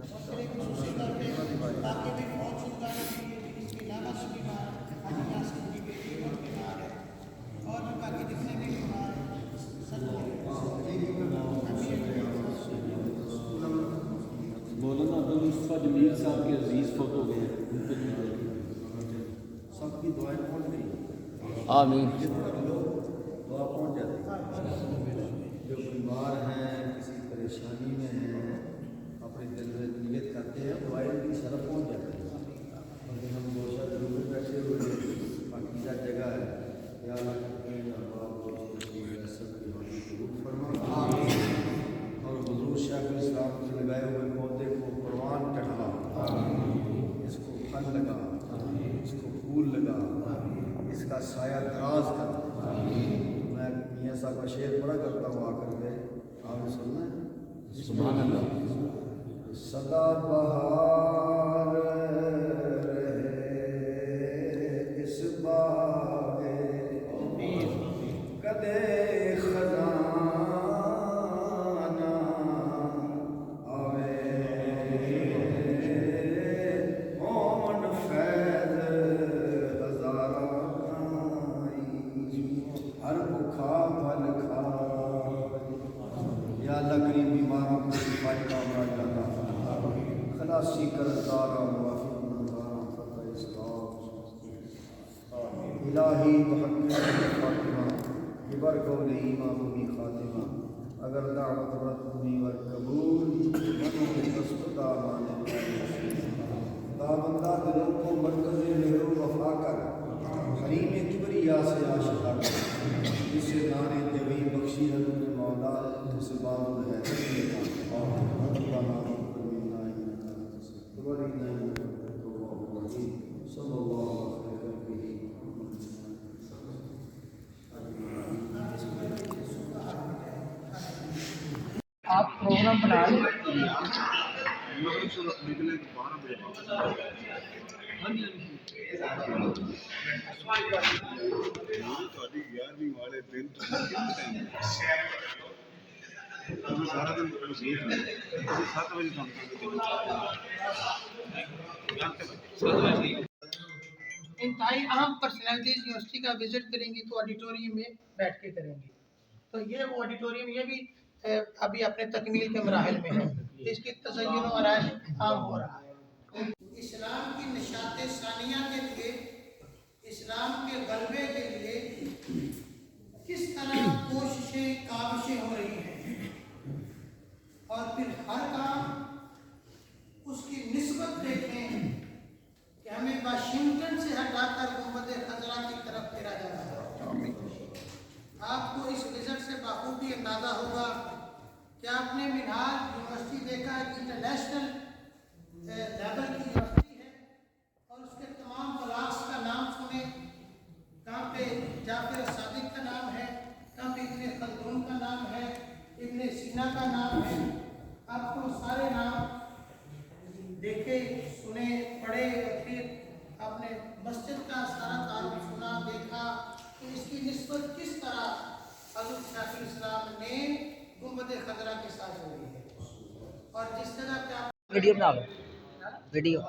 Hospital खुसूसी तौर पर बाकी भी बहुत सुविधाएं दी है। इसके अलावा भी बीमार हाजी यासिन की बेटी बहुत बीमार है और भी बाकी जितने भी बीमार हैं सब मौलाना अब्दुल मुस्तफा जमील साहब के अजीज फोटो हो गए हैं, उन पर भी सबकी दुआएं पहुंच गई। आमीन। दुआ पहुंच जाती। जो बीमार हैं, किसी परेशानी में हैं, अपने दिल में नियत करते हैं, दुआएं की शरफ पहुंच जाती है। और हम दोषा जरूर बैठे हुए पाकीज़ा जगह है, या अल्लाह करते हैं फरमा और हुजूर शाह इस्लाम के लगाए हुए पौधे को कुर्बान चढ़ा, इसको फल लगा, इसको फूल लगा, इसका साया दराज कर। मैं मियाँ साहब का शेर पढ़ा करता हूँ आकर के, आपने सुनना है? सुभान अल्लाह। सदा बहार रहे इस बागे, कदे खलासी करदारा इलाही बिबर कौल ईमान भी खातिमा अगर दावत रद्दी वर कबूल मनोस्ता माने दाबंदा दिलों को मरकज़ मेहरो वफा कर, हरीम किबरिया से आशिका कर, जिसे नाने देवी बख्शी हजूर मौला तुझसे बाबुल है आप प्रोग्राम बना लें। सारा दिन इंतहाई अहम पर्सनैलिटीज यूनिवर्सिटी का विजिट करेंगी तो ऑडिटोरियम में बैठ के करेंगी। तो ये वो ऑडिटोरियम ये भी अभी अपने तकमील के मराहल में है, इसकी तज़य्युन और आराइश आम हो रहा है। इस्लाम की निशात सानिया के लिए, इस्लाम के गलबे के लिए किस तरह कोशिशें काविशें हो रही हैं और फिर हर काम उसकी निस्बत देखें कि हमें वाशिंगटन से हटाकर गुंबद खजरा की तरफ फेरा जा रहा है। आपको इस विजिट से बाखूबी अंदाजा होगा कि आपने मिनहाज यूनिवर्सिटी देखा, इंटरनेशनल लेवल की यूनिवर्सिटी है और उसके तमाम ब्लॉक्स का नाम सुने, कहाँ पे जाफर सादिक का नाम है, कहाँ पे इब्ने खल्दून का नाम है, इब्ने सीना का नाम है। आपको सारे नाम देखे, सुने, पढ़े और फिर आपने मस्जिद का सारा तारुफ सुना, देखा कि इसकी निस्बत किस तरह हज़रत शाइखुल इस्लाम ने गुंबद खजरा के साथ जोड़ी है। और जिस जगह पे आप वीडियो बना लो, वीडियो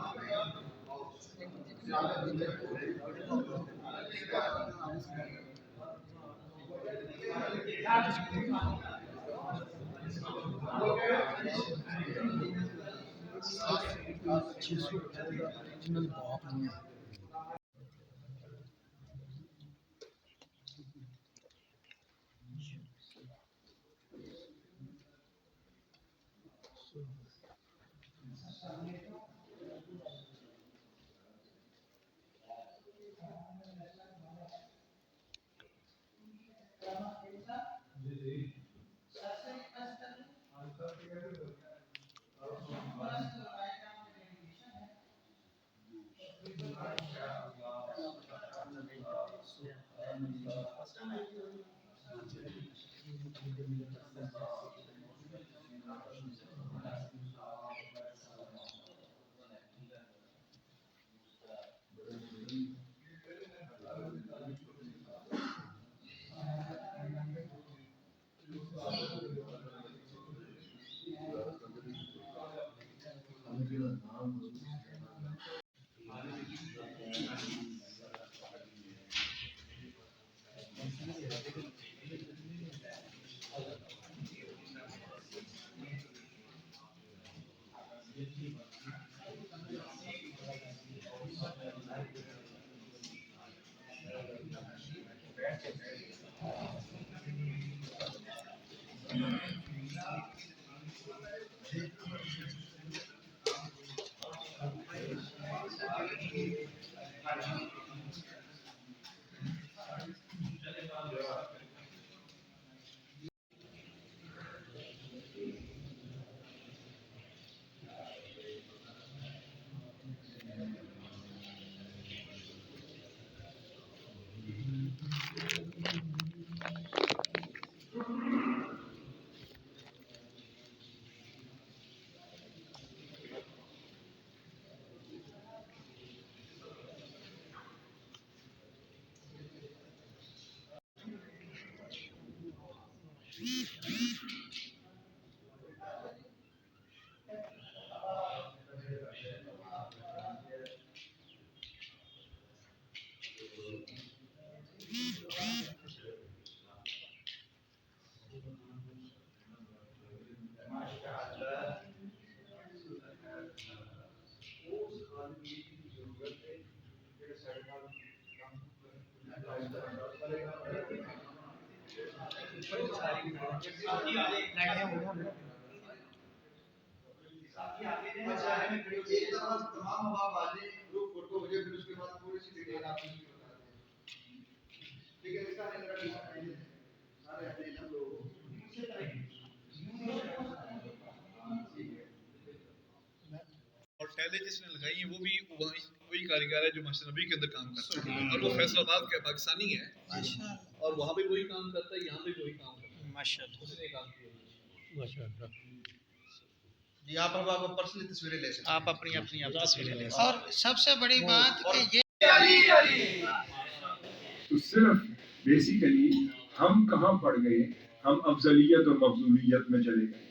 एक तरफ तमाम अहबाब आ जाए, ग्रुप फोटो हो जाए, फिर उसके बाद थोड़ी सी डिटेल आपको बता दें। ठीक है, इसका सारे अपने हम लोग और टैलें जिसने लगाई हैं वो भी वही कारीगर है जो मस्जिद नबी के अंदर काम करता है, और वो फैसलाबाद का पाकिस्तानी है और वहाँ भी वही काम करता है, यहाँ भी वही काम करता है। माशाअल्लाह, उसने काम किया माशाअल्लाह। जी आप अब पर्सनली तस्वीरें ले सकते हैं, आप अपनी अपनी आप तस्वीरें ले सकते और सबसे बड़ी बात कि ये तो सिर्फ बेसिकली हम कहाँ पड़ गए, हम अफजलियत और मफजूलियत में चले गए।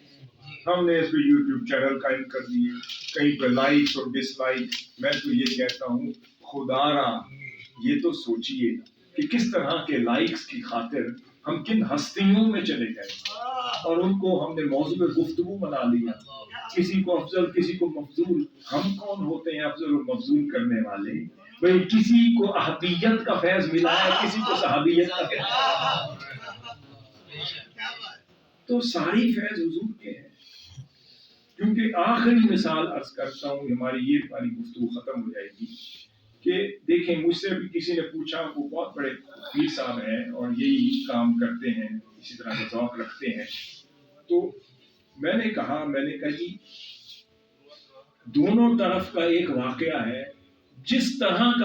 हमने इस पे यूट्यूब चैनल कायम कर दिए, कहीं पे लाइक्स और डिसलाइक्स। मैं तो ये कहता हूँ, खुदारा ये तो सोचिए कि किस तरह के लाइक्स की खातिर हम किन हस्तियों में चले गए और उनको हमने मौजू में गुफ्तगू बना लिया, किसी को अफजल किसी को मफजूल। हम कौन होते हैं अफजल और मफजूल करने वाले? भाई किसी को अहबियत का फैज मिला है, किसी को सहाबियत का फैज। तो सारी फैज हुजूर के हैं। क्योंकि आखिरी मिसाल अर्ज करता हूँ, हमारी गुफ्तगू खत्म हो जाएगी कि देखें, मुझसे भी किसी ने पूछा, वो बहुत बड़े पीर साहब हैं और यही काम करते हैं, इसी तरह का शौक रखते हैं। तो मैंने कहा जी दोनों तरफ का एक वाकया है, जिस तरह का